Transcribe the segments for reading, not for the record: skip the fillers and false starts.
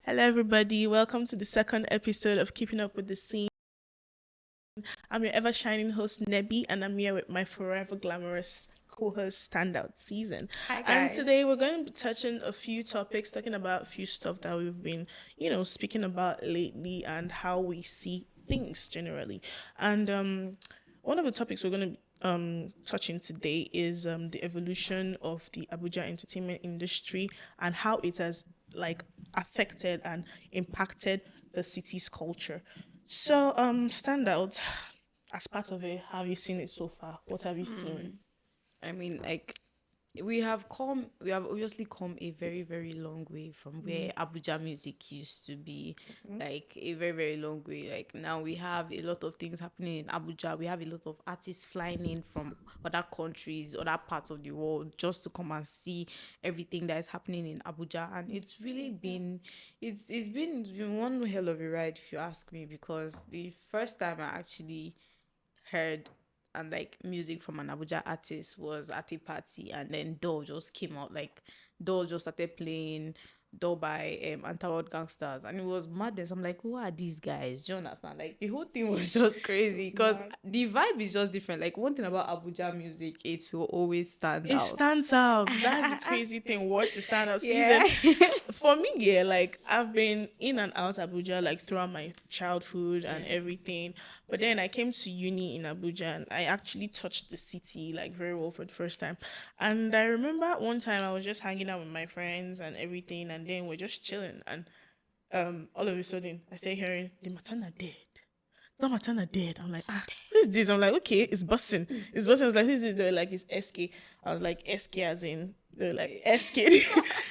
Hello, everybody. Welcome to the second episode of Keeping Up with the Scene. I'm your ever shining host, Nebi, and I'm here with my forever glamorous co host, Standout Season. Hi And guys. today we're going to be touching a few topics, talking about a few stuff that we've been, speaking about lately and how we see things generally. And one of the topics we're going to touching today is the evolution of the Abuja entertainment industry and how it has like affected and impacted the city's culture. So, standout as part of it, how have you seen it so far? What have you seen? I mean, like we have obviously come a very, very long way from where Abuja music used to be, like a very, very long way. Like now we have a lot of things happening in Abuja. We have a lot of artists flying in from other countries, other parts of the world, just to come and see everything that is happening in Abuja. And it's really been, it's been one hell of a ride, if you ask me, because the first time I actually heard and like music from an Abuja artist was at a party, and then Doll just came out, like Doll just started playing Doll by Antawad Gangsters, and it was madness. I'm like, who are these guys? Do you understand? Like the whole thing was just It crazy was because mad. the vibe is just different. Like one thing about Abuja music, it will always stand It out. stands out. That's the crazy thing. What's the standout season? Yeah. For me, yeah, like I've been in and out Abuja like throughout my childhood and Yeah. everything. But then I came to uni in Abuja and I actually touched the city like very well for the first time. And I remember one time I was just hanging out with my friends and everything, and then we're just chilling, and all of a sudden I start hearing the Matana dead. The Matana dead. I'm like, who's this? I'm like, okay, it's busting. It's busting. I was like, who's this? They were like, it's SK. I was like, SK as in, they were like, SK.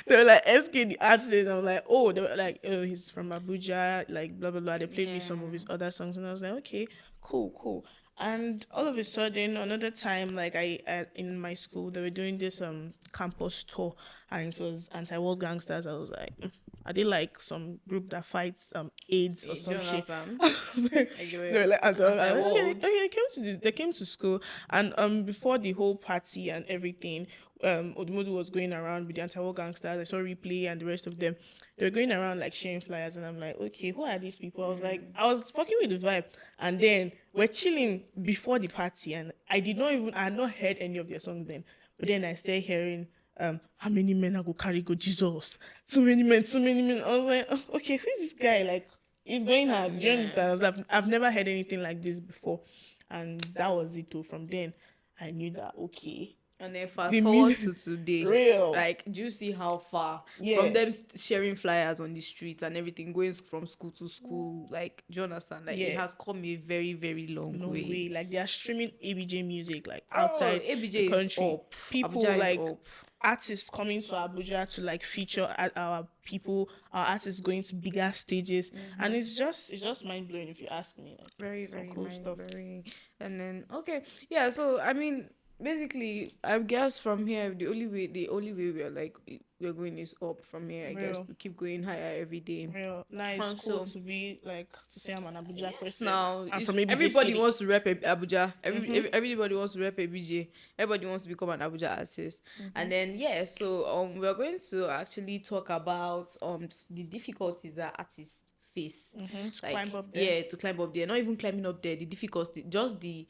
They were like, SK the artist. I'm like, oh, they were like, oh, he's from Abuja, like, blah, blah, blah. They played me some of Yeah. his other songs, and I was like, okay, cool, cool. And all of a sudden, another time, like in my school, they were doing this campus tour, and it was anti-war gangsters. I was like, are they like some group that fights AIDS or Do you some shit? understand? They Like were like, I was like, okay, anti-world. okay, they came to this, they came to school, and before the whole party and everything, Odumodu was going around with the anti-war gangsters. I saw Replay and the rest of them. They were going around like sharing flyers, and I'm like, okay, who are these people? I was like, I was fucking with the vibe, and then we're chilling before the party, and I had not heard any of their songs then, but then I started hearing. How many men I go carry go Jesus? So many men, so many men. I was like, oh, okay, who's this guy? Like, he's going hard. Do you Yeah. understand? I was like, I've never heard anything like this before, and that was it. Too. From then, I knew that okay, And then the fast forward music to today. real. Like, do you see how far from Yeah, them sharing flyers on the streets and everything, going from school to school? Like, do you understand? Like, it yeah, has come a very, very long long way. way. Like they are streaming ABJ music like Oh, outside the ABJ is country. up. People Abuja is like up. artists coming to Abuja to like feature at our people, our artists going to bigger stages, and it's just mind blowing if you ask me. Like Very, it's some very cool mind stuff. very. And then okay, yeah. So I mean, basically, I guess from here, the only way we're like we're going is up from here. I guess Real. we keep going higher every day. Real. Now it's cool Also, to be like to say I'm an Abuja yes, person. now I'm it's, from ABJ everybody City. wants to rep Abuja. Everybody wants to rep ABJ. Everybody wants to become an Abuja artist. And then yeah, so we're going to actually talk about the difficulties that artists face. To Like climb up there. yeah, to climb up there. Not even climbing up there, the difficulty, just the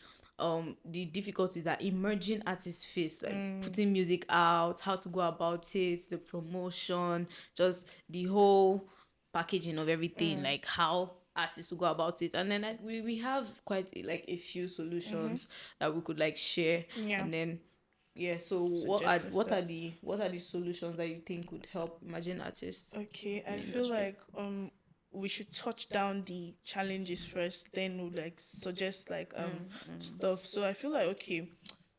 difficulties that emerging artists face, like putting music out, how to go about it, the promotion, just the whole packaging of everything, like how artists will go about it. And then we have quite like a few solutions that we could like share. Yeah. And then yeah, so Suggest and stuff. what are the solutions that you think would help emerging artists Okay, in I the feel industry? like we should touch down the challenges first, then we'll like suggest like stuff. So I feel like okay,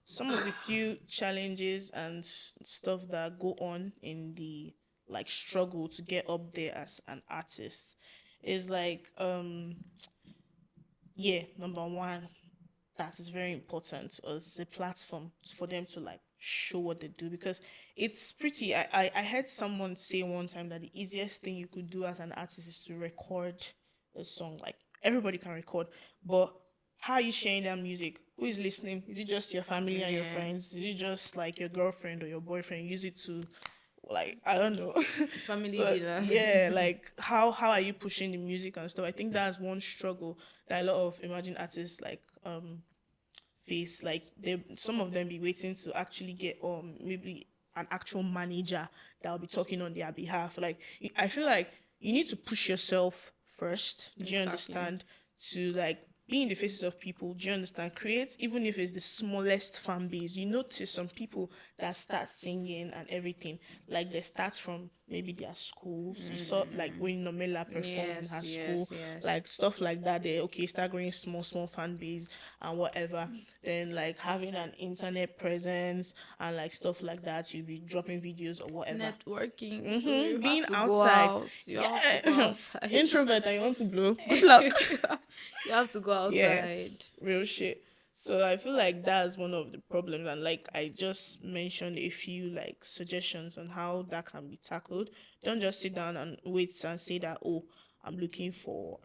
some of the few challenges and stuff that go on in the like struggle to get up there as an artist is like yeah, number one, that is very important as a platform for them to like show what they do, because it's pretty I heard someone say one time that the easiest thing you could do as an artist is to record a song. Like everybody can record, but how are you sharing that music? Who is listening? Is it just your family and your Yeah. friends? Is it just like your girlfriend or your boyfriend? Use it to like I don't know. Family So dinner. yeah, like how are you pushing the music and stuff? I think that's one struggle that a lot of emerging artists like face. Like they, some of them be waiting to actually get maybe an actual manager that will be talking on their behalf. Like I feel like you need to push yourself first. Do you Exactly. understand? To like be in the faces of people. Do you understand? Create, even if it's the smallest fan base. You notice some people that start singing and everything. Like they start from maybe their schools. You saw like when Nomela perform in Yes, her school, yes, yes. like stuff like that. They okay start growing small fan base and whatever. Then like having an internet presence and like stuff like that. You'll be dropping videos or whatever. Networking too. You have Being to go outside. out. You have to go Yeah. outside. Introvert and you want to blow. Good luck. You have to go Yeah. outside. Real shit. So I feel like that's one of the problems, and like I just mentioned a few like suggestions on how that can be tackled. Don't just sit down and wait and say that, oh, I'm looking for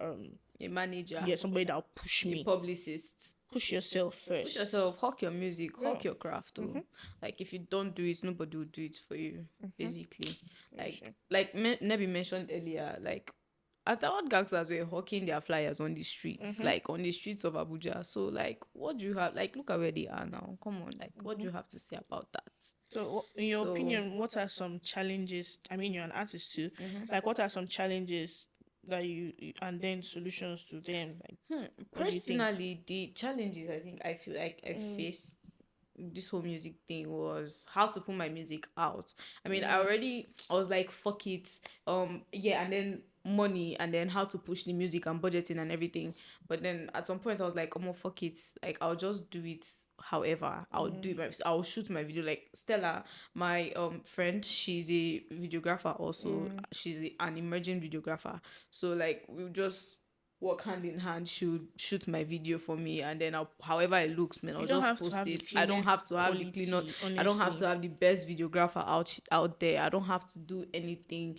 A manager, yeah, somebody that'll push a me. publicist. Push yourself Push first. yourself, hawk your music, hawk Real. your craft too. Like if you don't do it, nobody will do it for you. Basically, Real shit. Nebi mentioned earlier, like I thought gangsters were hawking their flyers on the streets, like on the streets of Abuja. So like, what do you have? Like, look at where they are now. Come on, like, what do you have to say about that? So, in your So opinion, what are some challenges? I mean, you're an artist too. Like, what are some challenges that and then solutions to them? Like, what do you think? personally, the challenges I feel like I faced this whole music thing was how to put my music out. I mean, I was like, fuck it. Yeah, and then money and then how to push the music and budgeting and everything. But then at some point I was like, oh fuck it. Like I'll just do it however. I'll shoot my video. Like Stella, my friend, she's a videographer also. She's an emerging videographer. So like we just work hand in hand. She would shoot my video for me, and then however it looks, man, You I'll don't just have to post have the it. I don't have cleanest to have the cleaner. quality, I don't have to honestly. have the best videographer out there. I don't have to do anything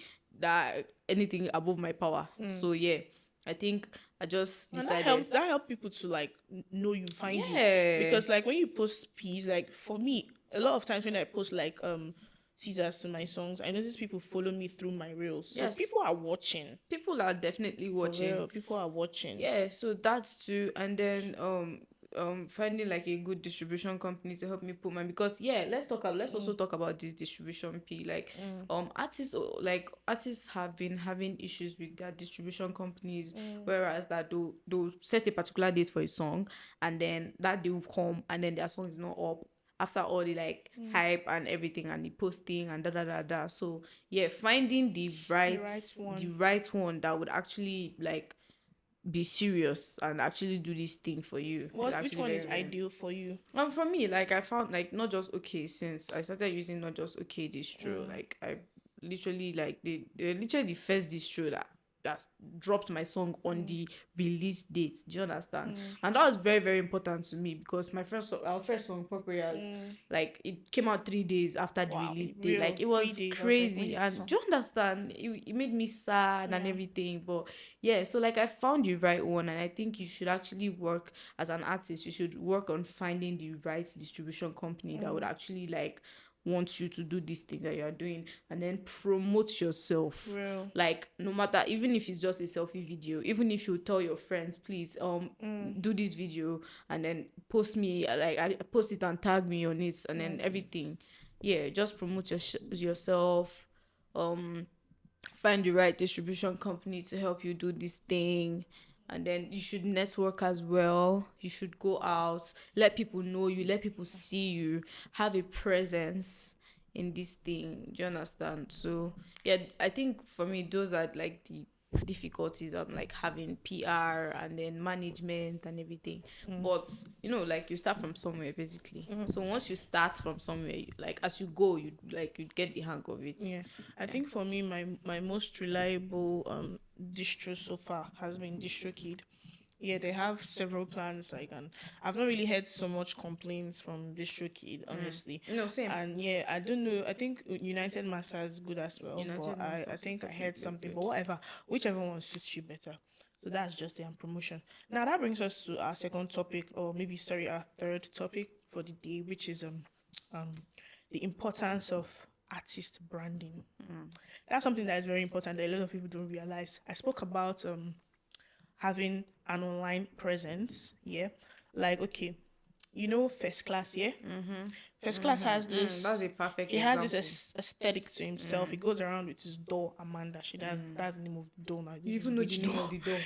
above my power. So yeah, I think I just And that decided. helped. People to like know you, find you, Yeah, because like when you post peas, like for me, a lot of times when I post like teasers to my songs, I notice people follow me through my reels. So yes, people are watching. people are definitely For watching. real, people are watching. Yeah, so that's too. And then finding like a good distribution company to help me put my, because yeah, let's also talk about this distribution p, like artists have been having issues with their distribution companies, whereas that they'll set a particular date for a song, and then that day will come and then their song is not up after all the like hype and everything and the posting and da da da da. So yeah, finding The right the one. right one that would actually like be serious and actually do this thing for you is Which actually one very, is very. ideal for you? And for me, like I found like not just okay, since I started using not just okay distro, like I literally like they literally the first distro that dropped my song on the release date. Do you understand? And that was very, very important to me because our first song, Proprias, like it came out 3 days after the Wow, release date. real. Like it Three was days. I was like, when crazy. is the And song? do you understand? It made me sad and Yeah. everything. But yeah, so like I found the right one, and I think you should actually work as an artist. You should work on finding the right distribution company that would actually like want you to do this thing that you're doing, and then promote yourself. Real. Like no matter, even if it's just a selfie video, even if you tell your friends, please do this video and then post me, like I post it and tag me on it, and then everything. Yeah, just promote yourself. um Find the right distribution company to help you do this thing, and then you should network as well. You should go out, let people know you, let people see you, have a presence in this thing. Do you understand? So yeah, I think for me those are like the difficulties of like having PR and then management and everything. But like you start from somewhere basically. So once you start from somewhere, like as you go, you get the hang of it. Yeah, I think for me, my most reliable distro so far has been DistroKid. Yeah, they have several plans. Like, and I've not really heard so much complaints from DistroKid, honestly. No, same. And yeah, I don't know. I think United Master is good as well, but United I Masters is think I heard definitely something. good. But whatever, whichever one suits you better. So that's just the promotion. Now that brings us to our second topic, or maybe sorry, our third topic for the day, which is um the importance of artist branding. That's something that is very important that a lot of people don't realize. I spoke about having an online presence. Yeah, like okay, you know, first class. Yeah, first class has That's this. a perfect He has this example. aesthetic to himself. He goes around with his doll, Amanda. That's the name of the doll now. You This is even know the witch name of doll. the door.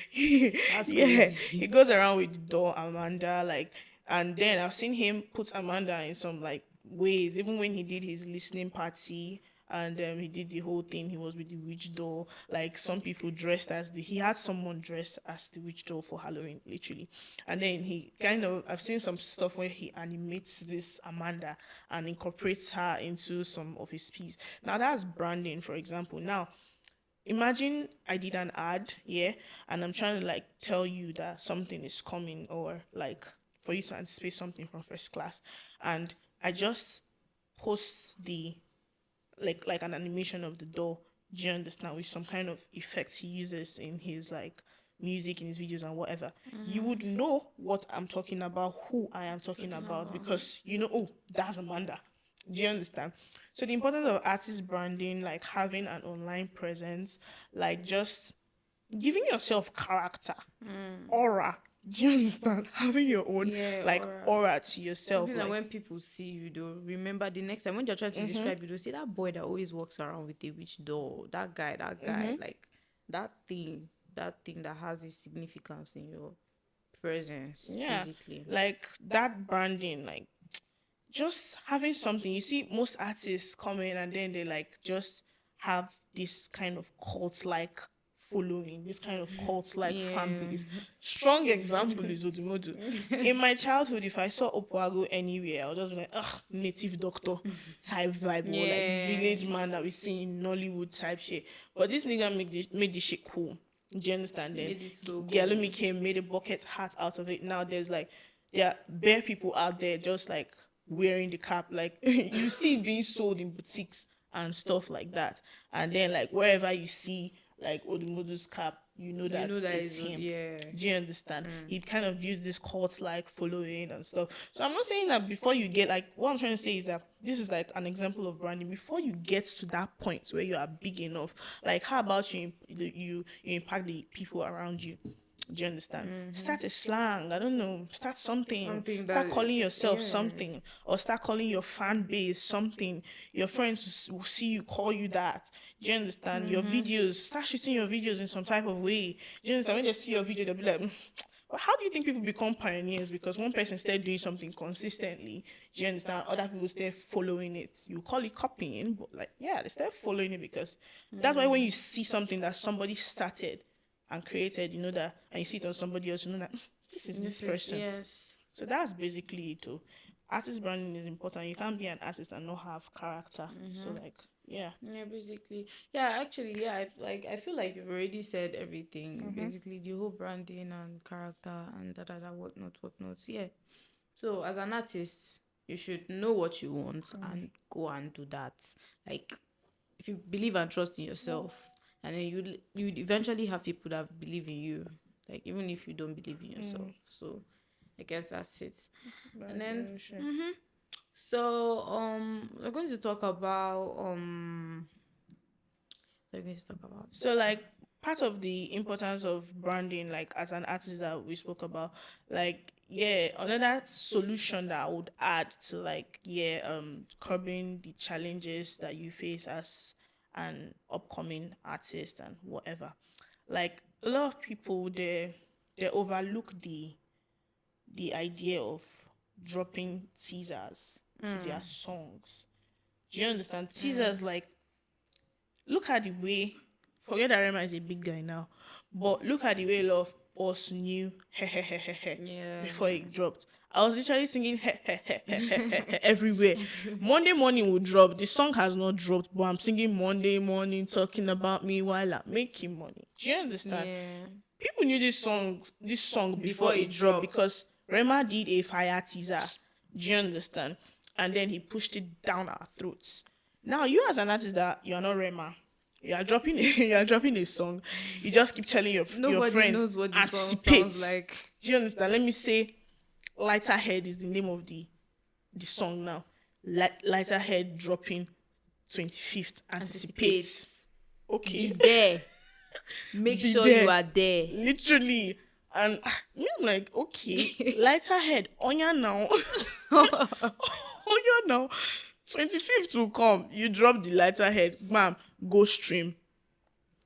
That's Yeah, crazy. he goes around with the doll, Amanda. Like, and then I've seen him put Amanda in some like ways. Even when he did his listening party, and he did the whole thing. He was with the witch doll. Like some people dressed as he had someone dressed as the witch doll for Halloween, literally. And then he kind of, I've seen some stuff where he animates this Amanda and incorporates her into some of his piece. Now that's branding, for example. Now imagine I did an ad, yeah, and I'm trying to like tell you that something is coming, or like for you to anticipate something from first class, and I just post the like an animation of the door. Do you understand? With some kind of effects he uses in his like music, in his videos and whatever. You would know what I'm talking about, who I am talking Talking about, about. because you know, oh, that's Amanda. Do you understand? So the importance of artist branding, like having an online presence, like just giving yourself character, aura. Do you understand? Having your own Yeah, like or aura to yourself, something that like when people see you, they'll remember the next time when you're trying to describe you, they'll say that boy that always walks around with a witch doll, that guy, like that thing that has a significance in your presence, yeah, basically. like that branding, like just having something. You see, most artists come in and then they like just have this kind of cult like following, this kind of cult like fan Yeah. base. Strong example is Odumodu. In my childhood, if I saw Opoago anywhere, I would just be like, ugh, native doctor type vibe, or like Yeah. village man that we see in Nollywood type shit. But this nigga made this shit cool. Do you understand? It Then made it so cool. Galumi came, made a bucket hat out of it. Now there's like there are bare people out there just like wearing the cap. Like you see it being sold in boutiques and stuff like that. And then like wherever you see like Odumodu's cap, you know You that know that it's is him. yeah. Do you understand? He kind of used this cult like following and stuff. So I'm not saying that before you get like what I'm trying to say is that this is like an example of branding. Before you get to that point where you are big enough, like how about you impact the people around you? Do you understand? Start a slang. I don't know. Start something. Something Start that calling yourself yeah. something, or start calling your fan base something. Your friends will see you, call you that. Do you understand? Your videos. Start shooting your videos in some type of way. Do you understand? When they see your video, they'll be like, but how do you think people become pioneers? Because one person started doing something consistently. Do you understand? Other people start following it. You call it copying, but like, yeah, they start following it because that's why when you see something that somebody started and created, you know that, and you see it on somebody else, you know that this is this This is person. yes. So that's basically it. Too. Artist branding is important. You can't be an artist and not have character. So like, yeah. Yeah, basically. Yeah, actually, yeah, I feel like you've already said everything. Basically, the whole branding and character and whatnot, whatnot. Yeah. So as an artist, you should know what you want and go and do that. Like if you believe and trust in yourself, and then you eventually have people that believe in you. Like even if you don't believe in yourself. So I guess that's it. And That's then very true. so we're going to talk about we're going to talk about So like part of the importance of branding, like as an artist that we spoke about, like yeah, another solution that I would add to like yeah, curbing the challenges that you face as an upcoming artist and whatever. Like a lot of people they overlook the idea of dropping teasers to their songs. Do you understand? Teasers like look at the way, forget that Rema is a big guy now, but look at the way a lot of us knew yeah. before it dropped. I was literally singing everywhere. Monday morning will drop. The song has not dropped, but I'm singing Monday morning, talking about me while I'm making money. Do you understand? Yeah. People knew this song before Before it it dropped dropped. because Rema did a fire teaser. Do you understand? And then he pushed it down our throats. Now you as an artist that you are not Rema, you are dropping you are dropping a song. You just keep telling your Nobody friends knows what the song anticipate. sounds like. Do you understand? Let me say, Lighter Head is the name of the song now. Lighter Head dropping 25th, anticipate. Anticipate. Be Okay. there. Make Be sure you there. are there. Literally. And me, I'm like, okay, lighter head, Onya now. Onya now. 25th will come. You drop the lighter head, ma'am, go stream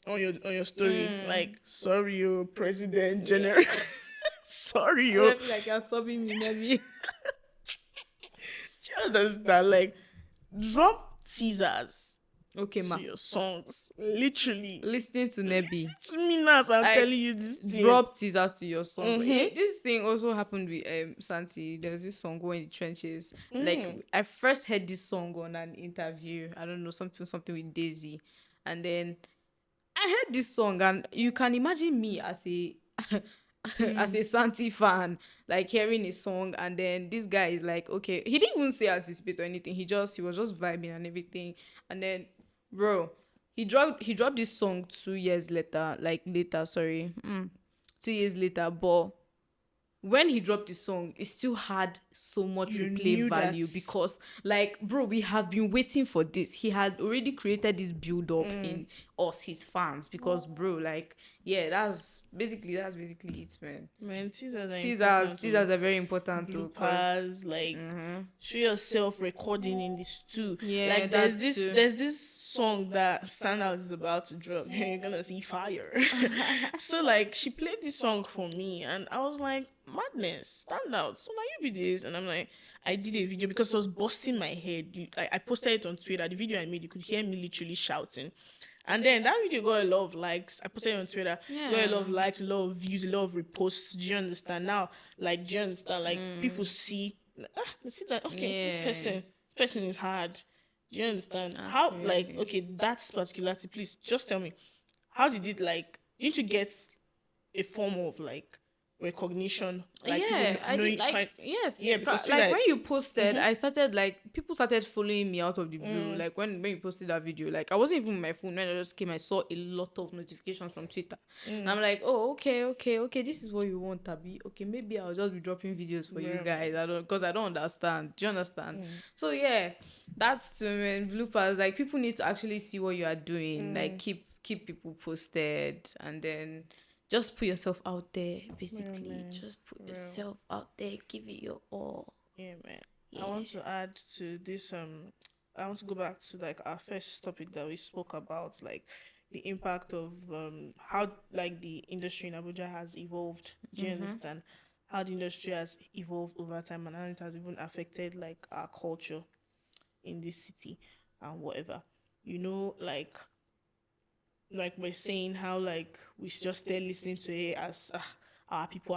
on your story. Like, sorry, you President Yeah. General. Sorry, I yo. feel like you're sobbing me, maybe. Do you understand? Like, drop teasers Okay, to ma. your songs. Literally. Listening to Nebi. Listen to me now as I'm Like, telling you this thing. drop teasers to your song. This thing also happened with Santi. There was this song Go in the Trenches. Like, I first heard this song on an interview. I don't know, something with Daisy. And then I heard this song, and you can imagine me as a as a Santi fan, like hearing a song, and then this guy is like, okay, he didn't even say anticipate or anything. He was just vibing and everything, and then, bro, he dropped this song 2 years later, like later, sorry, 2 years later, but when he dropped the song, it still had so much You replay knew that. value because, like, bro, we have been waiting for this. He had already created this build up in us, his fans, because, bro, like, yeah, that's basically it, man. Man, teasers are Teasers, important too. teasers are very important too, cause Bloopers, like show yourself recording in the stew. yeah, Like that's too. there's this song that Standout is about to drop. You're gonna see fire. So like she played this song for me and I was like, madness, Standout. So now you be this and I'm like, I did a video because it was busting my head. I posted it on Twitter. The video I made, you could hear me literally shouting. And then that video got a lot of likes. I posted it on Twitter. Got a lot of likes, a lot of views, a lot of reposts. Do you understand? Now, like, do you understand? Like, people see, they see that, okay, Yeah. this person is hard. Do you understand? That's How, crazy. like, okay, that's particularity. Please, just tell me, how did it, like, didn't you get a form of, like, recognition? Like, Yeah, people I knowing, did, like, yes, yeah, because like Twitter, when you posted, I started, like, people started following me out of the blue. Like when you posted that video, like I wasn't even on my phone when I just came. I saw a lot of notifications from Twitter, and I'm like, oh, okay, this is what you want, Tabi. Okay, maybe I'll just be dropping videos for you guys. I don't understand. Do you understand? So yeah, that's to me bloopers. Like people need to actually see what you are doing. Like keep people posted, and then just put yourself out there, basically. man. Just put yourself out there, give it your all. Yeah, man. I want to add to this. I want to go back to like our first topic that we spoke about, like the impact of how like the industry in Abuja has evolved. Do you understand how the industry has evolved over time and how it has even affected like our culture in this city and whatever. You know, like we're saying how like we just stay listening to it as our people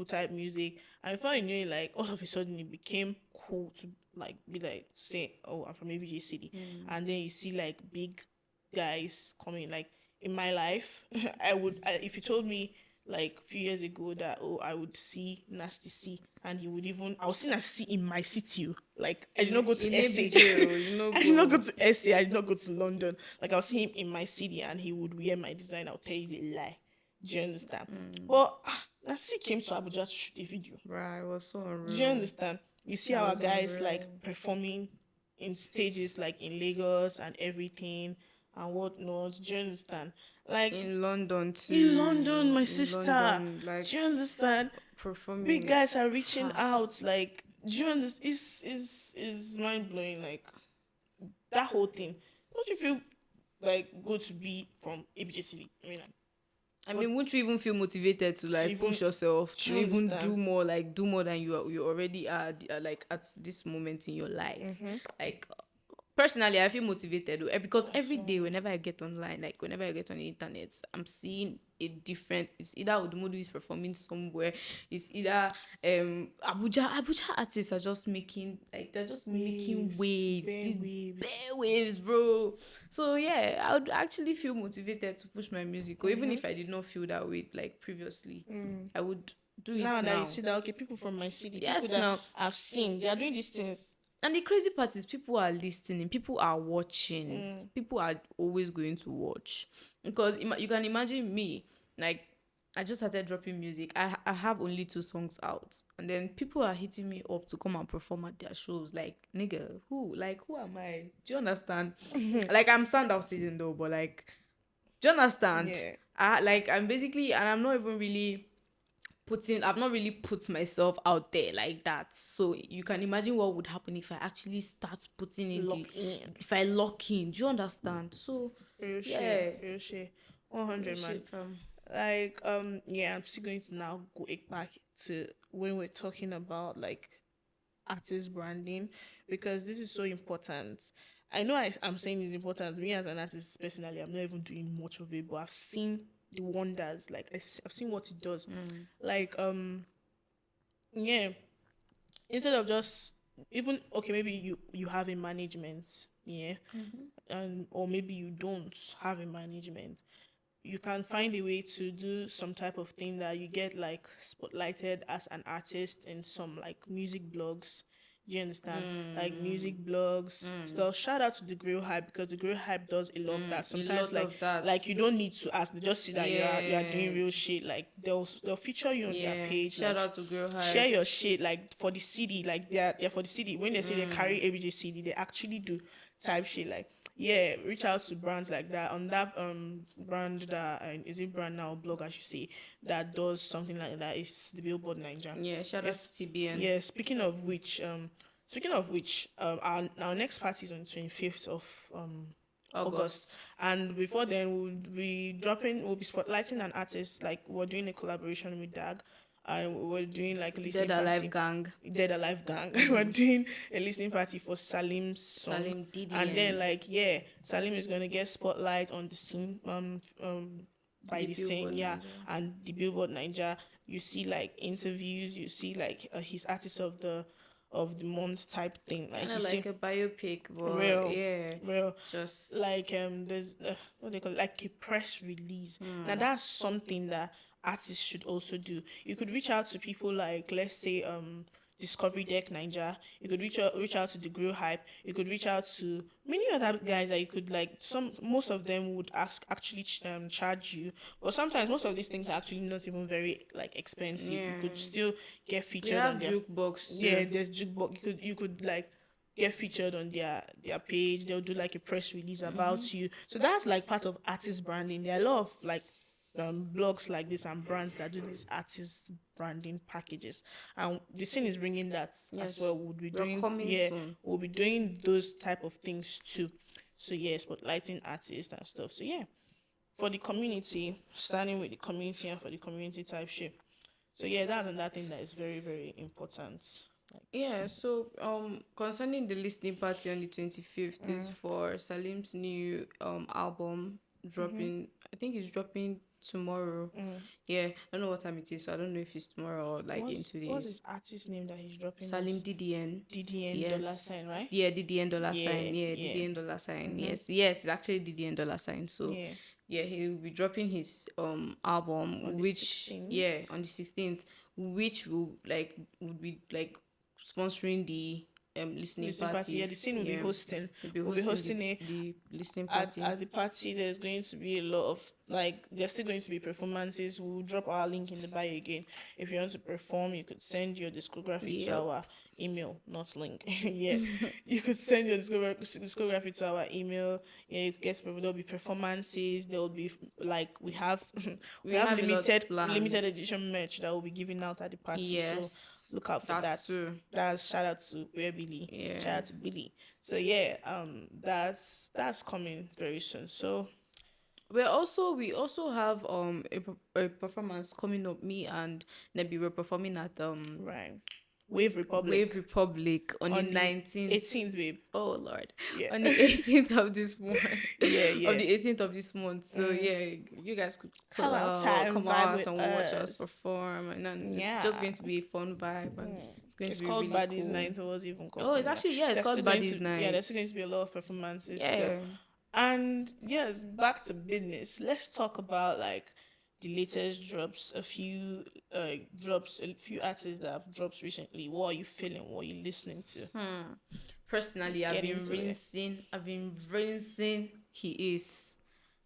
type music. And before you knew it, like all of a sudden it became cool to like be like say, oh, I'm from ABJ City, and then you see like big guys coming. Like in my life, if you told me like a few years ago that oh I would see Nasty C and he would even I would see Nasty C in my city. Like I did not go to In SA. ABJ, you know, I did not go to SA. I did not go to London. Like I'll see him in my city and he would wear my design. I'll tell you the lie. Do you understand? But Nasty came to Abuja to shoot a video. right, it was so Do you unreal. understand? You see That our was guys unreal. like performing in stages like in Lagos and everything and whatnot. Do you understand? Like In London too. in London, my In sister. London, like Do you understand? performing. Big guys are reaching out. Like, do you understand? Is mind blowing. Like that whole thing. Don't you feel like good to be from ABJCV? I mean, won't you even feel motivated to like even- push yourself do to you even understand? do more than you already are, like at this moment in your life? Like personally, I feel motivated because every day whenever I get online, like whenever I get on the internet, I'm seeing a different. It's either Odumodu is performing somewhere, it's either Abuja artists are just making like they're just making waves, bare these waves. bare waves, bro. So yeah, I would actually feel motivated to push my music, or even if I did not feel that way like previously, I would do it Now now. that you see that okay, people from my city, Yes, people that now. I've seen, they are doing these things. And the crazy part is people are listening, people are watching, people are always going to watch. Because you can imagine me, like, I just started dropping music. I have only 2 songs out, and then people are hitting me up to come and perform at their shows. Like, nigga, who? Like, who am I? Do you understand? Like, I'm standout season though, but like, do you understand? Yeah. I'm basically, and I'm not even really I've not really put myself out there like that. So you can imagine what would happen if I actually start putting in Lock in. if I lock in. Do you understand? So Real shit. yeah, Real shit. real 100, man. shit fam. Like, yeah, I'm still going to now go back to when we're talking about like artist branding, because this is so important. I know I'm saying it's important. Me as an artist personally, I'm not even doing much of it, but I've seen the wonders. Like, I've seen what it does. Like, yeah, instead of just, even okay, maybe you have a management, yeah, and or maybe you don't have a management, you can find a way to do some type of thing that you get like spotlighted as an artist in some like music blogs. Do you understand? Like music blogs stuff. Shout out to the Grill Hype, because the Grill Hype does a lot of that. A Sometimes lot of that. like you don't need to ask; they just see that you are doing Yeah, real shit. Like they'll feature you on their yeah. page. Shout Like out to Girl share Hype. your shit. Like for the CD, like they're for the CD. When they say they carry ABJ CD, they actually do type shit. Like, yeah, reach out to brands like that, on that brand that is it brand now, blog I should say, that does something like that. Is the Billboard Niger. Yeah, shout out Yes, to TBN. yeah. Speaking of which, our next party is on 25th of August. August. And before then, we'll be spotlighting an artist. Like, we're doing a collaboration with Dag. And we're doing like a Dead listening Alive party. Gang. Dead Alive Gang. We're doing a listening party for Salim's song. Salim And then, DDN. like, yeah, Salim is gonna get spotlight on the scene by The the scene, Billboard yeah, Niger. and the Billboard Niger. You see like interviews, you see like his artist of the month type thing. Kind Like, you of see like a biopic, but real yeah, real just like there's what they call it, like a press release. Now that's something that artists should also do. You could reach out to people like, let's say, Discovery Deck Ninja. You could reach out to the Grill Hype. You could reach out to many other guys that you could like. Most of them would actually charge you, but sometimes most of these things are actually not even very like expensive. You yeah. could still get We featured have on their, jukebox yeah. too. There's jukebox. You could like get featured on their page. They'll do like a press release about you. So that's like part of artist branding. There are a lot of like blogs like this and brands that do these artist branding packages, and the scene is bringing that as Yes, well. We'll be we're doing, coming yeah, soon. we'll be doing those type of things too. So yeah, spotlighting artists and stuff. So yeah, for the community, starting with the community and for the community type shit. So yeah, that's another thing that is very, very important. Like, Yeah, so concerning the listening party on the 25th is for Salim's new album dropping. I think it's dropping tomorrow. Yeah, I don't know what time it is, so I don't know if it's tomorrow or like in what's 2 days. what's his artist name that he's dropping Salim this? DDN. DDN dollar Yes. sign, right? Yeah, DDN dollar Yeah, sign. Yeah, yeah, DDN dollar sign. Yes. Yes, it's actually DDN dollar sign. So yeah. yeah, he will be dropping his On album, the which yeah, 16th. on the 16th, which will like would be like sponsoring the listening Listening party. Yeah, party. the scene will be Yeah. hosting. We'll be We'll be hosting hosting a the listening at, party. at the party. There's going to be a lot of like, there's still going to be performances. We'll drop our link in the bio again. If you want to perform, you could send your discography to Yep. our email, not link. Yeah, you could send your discography to our email. Yeah, you could get, there'll be performances. There'll be like, we have We we have have a lot limited planned. edition merch that we'll be giving out at the party. So Yes. look out for that. That's true. That's shout out to where Billy. Shout Yeah. out to Billy. So yeah, that's coming very soon. So We also have a performance coming up. Me and Nebi were performing at right, Wave Wave Republic Republic on the on the 19th. 18th, babe. Oh Lord. Yeah, On the 18th of this month. yeah, Of yeah. the 18th of this month. So yeah, you guys could Come outside and come vibe out with and watch us us. perform, and then it's just Yeah. going to be a fun vibe, and it's going to It's be called really Baddies cool. Night. It was even called Oh, it's something like actually, yeah, it's there's called still going Buddies to, yeah, there's still going Night. to be a lot of performances still. Yeah. And yes, back to business. Let's talk about like the latest drops, a few artists that have dropped recently. What are you feeling? What are you listening to? Personally, Let's get into it. I've been rinsing He Is.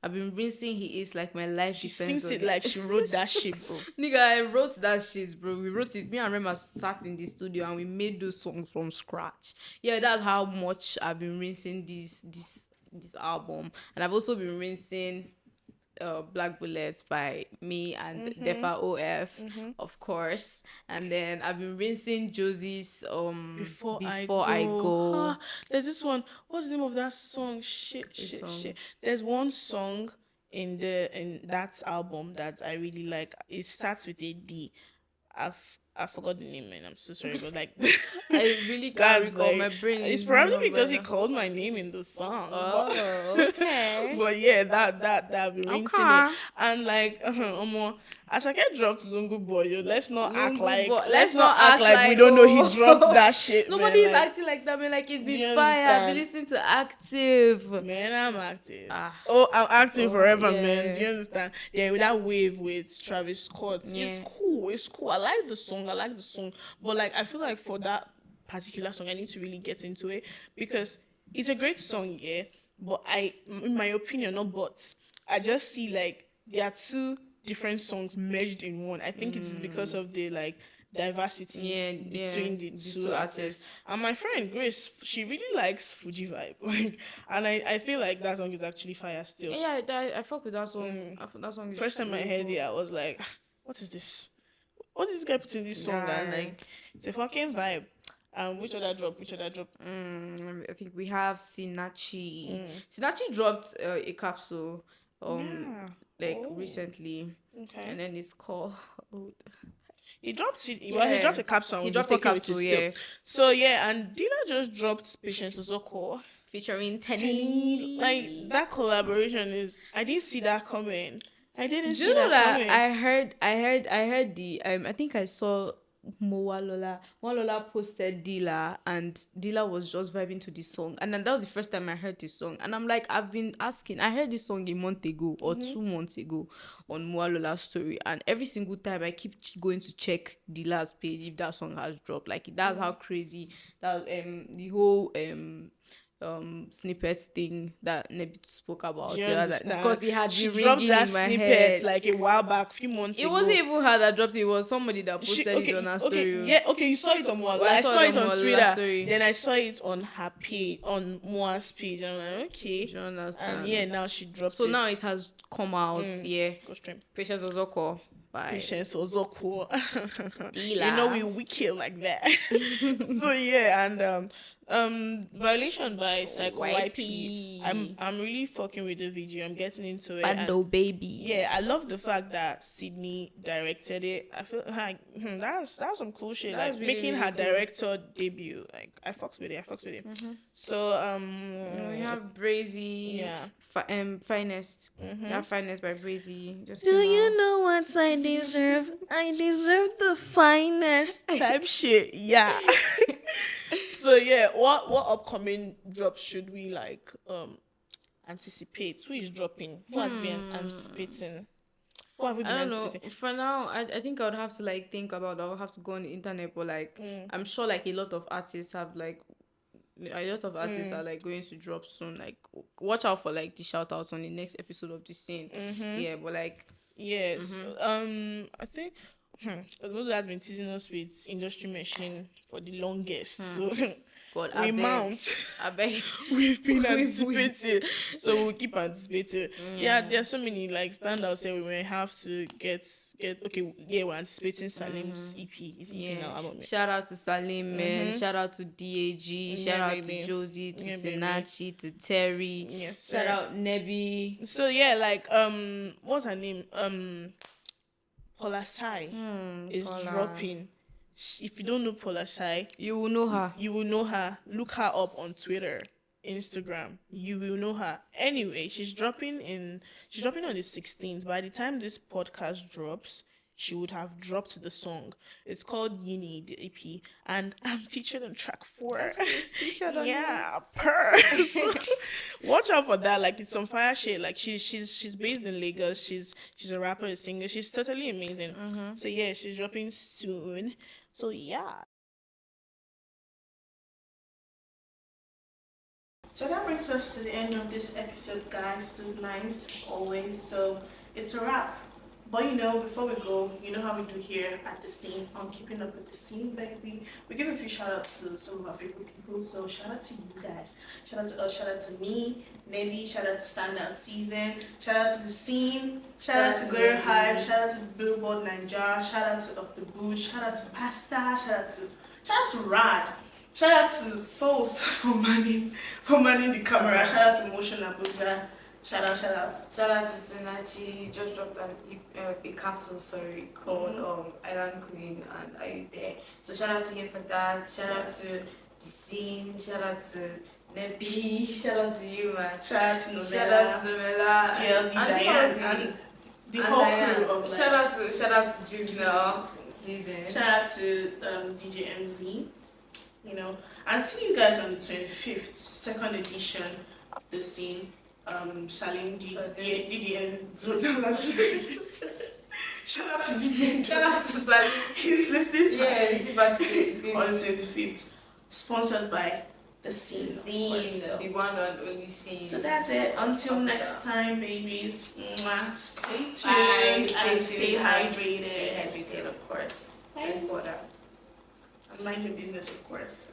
I've been rinsing He Is like my life She depends sings on it it. like she wrote that shit, bro. Nigga, I wrote that shit, bro. We wrote it. Me and Rema sat in the studio and we made those songs from scratch. Yeah, that's how much I've been rinsing this album. And I've also been rinsing Black Bullets by me and Defa OF, of course. And then I've been rinsing Josie's Before I Before I go, Go. there's this one. What's the name of that song? Shit, This shit, song. shit. There's one song in that album that I really like. It starts with a D. I forgot the name, man. I'm so sorry, but like I really can't that's recall. My like brain it's is probably not because right he now. called my name in the song, but Oh, okay. but yeah, that be rinsing it Okay. and like as I get dropped Lungu boy, yo, Lungu boy. let's Let's not not act act like we like don't know he dropped oh that shit, nobody man. is Like, acting like that, man. Like it's do been you fire. I've been understand? listening to Active. Man, I'm active. Ah, Oh, I'm active oh forever, man. Do yeah, you understand? Yeah, with that wave with Travis Scott, it's yeah. cool. It's cool. I like the song. I like the song. But like, I feel like for that particular song, I need to really get into it because it's a great song, yeah. But in my opinion, not but, I just see like there are two different songs merged in one. I think it is because of the like diversity Yeah, yeah, between the the two two artists. artists. And my friend Grace, she really likes Fuji vibe, like, and I feel like that song is actually fire still. Yeah, I fuck with that song. That song First is time I really heard cool. it, I was like, "Ah, what is this? What is this guy putting this song?" And Yeah. like, it's a fucking vibe. Which other drop? Which other drop? I think we have Sinachi. Sinachi dropped a capsule Yeah. like Oh, recently, okay. and then it's called He dropped it. Well, he dropped yeah. a capsule. And He we've been dropped a fucking with it capsule, still. yeah, So yeah, and Dila just dropped Patience Ozoko. featuring Tenny, like Tenny. that collaboration is. I didn't see that coming. I didn't Do see you know that that coming. I heard the I think I saw Moa Lola posted Dila and Dila was just vibing to the song and then that was the first time I heard this song and I'm like I've been asking I heard this song a month ago or 2 months ago on Moa Lola's story and every single time I keep going to check Dila's page if that song has dropped like that's how crazy that the whole snippets thing that Nebit spoke Do about. you So I was like, because understand? it had She been dropped ringing that in my snippet head. like a while back, few months It wasn't ago. even her that dropped it. It was somebody that She posted it on her okay, story. yeah, okay. You saw it on Moa. Well, I I saw saw it it on on Mola's Twitter. story. Then I saw it on her page, on Moa's page. I'm like, Do okay. you And understand? yeah, now she dropped So now it. it has come out. Yeah. Go stream. Patience Ozoko by Patience Ozoko. You know Dila. we kill like that. So yeah, and Violation by Psycho YP. YP. I'm really fucking with the video. I'm getting into it and Bando baby. yeah, I love the fact that Sydney directed it. I feel like that's some cool shit. That's Like really, making really her cool. director debut. Like I fucks with it. I fucks with it. So We have Brazy, yeah. Finest. We have Finest by Brazy. Just Do came out. you know what I deserve? I deserve the finest type shit. Yeah. So yeah, what upcoming drops should we like anticipate? Who is dropping? Who has been anticipating? Who have we I been don't know. anticipating? For now, I think I would have to like think about. I would have to go on the internet, but like I'm sure like a lot of artists have like a lot of artists are like going to drop soon. Like watch out for like the shout outs on the next episode of the scene. Yeah, but like Yes. I think Ododo has been teasing us with industry machine for the longest. So God, we mount. I beg. We've been We- anticipating. So we'll keep anticipating. Yeah, there's so many like standouts here we may have to get okay, yeah, we're anticipating Salim's EP. His EP now Yeah. album. Shout out to Salim, man. Shout out to DAG. Shout Yeah, out to baby. Josie, to Yeah, baby. Sinachi, to Terry. Yes, Shout sir. out Nebi. So yeah, like what's her name? Paula Sai is Paula. dropping. If you don't know Paula Sai, You will know her. you will know her. Look her up on Twitter, Instagram. You will know her. Anyway, she's dropping on the 16th. By the time this podcast drops, she would have dropped the song. It's called Yini, the EP, and I'm featured on track 4. It's featured on Yeah, per. So, watch out for that. Like it's some fire shit. Like she's based in Lagos. She's a rapper, a singer. She's totally amazing. So yeah, she's dropping soon. So yeah. So that brings us to the end of this episode, guys. It was nice as always. So it's a wrap. But before we go, you know how we do here at the scene on Keeping Up with the Scene, baby. We give a few shout outs to some of our favorite people. So shout out to you guys. Shout out to us, shout out to me, Navy, shout out to Standout Season, shout out to the scene, shout out to Glory Hive, shout out to Billboard Nigeria, shout out to Off the Bush, shout out to Pasta, shout out to Rad. Shout out to Souls for manning the camera. Shout out to Motion Abuja. Shout out. Shout out to Sinachi, just dropped a capsule, sorry, called Island Queen, and are you there? So shout out to him for that. Shout out to the scene. Shout out to Nebi. Shout out to you, man. Shout out to Shout out to Novella. GLZ Diane, and the whole crew of shout out to Juvenile Season. Shout out to DJ MZ. And see you guys on the 25th, second edition of the scene. Salim DDN. Shout out to DDN. Shout out to Salim. He's listening. Yeah, this is about 25th. On the 25th. Sponsored by the scene. The one and only scene. So that's it. Until next time, babies. Stay tuned and stay hydrated. Stay hydrated, of course. Drink water. And mind your business, of course.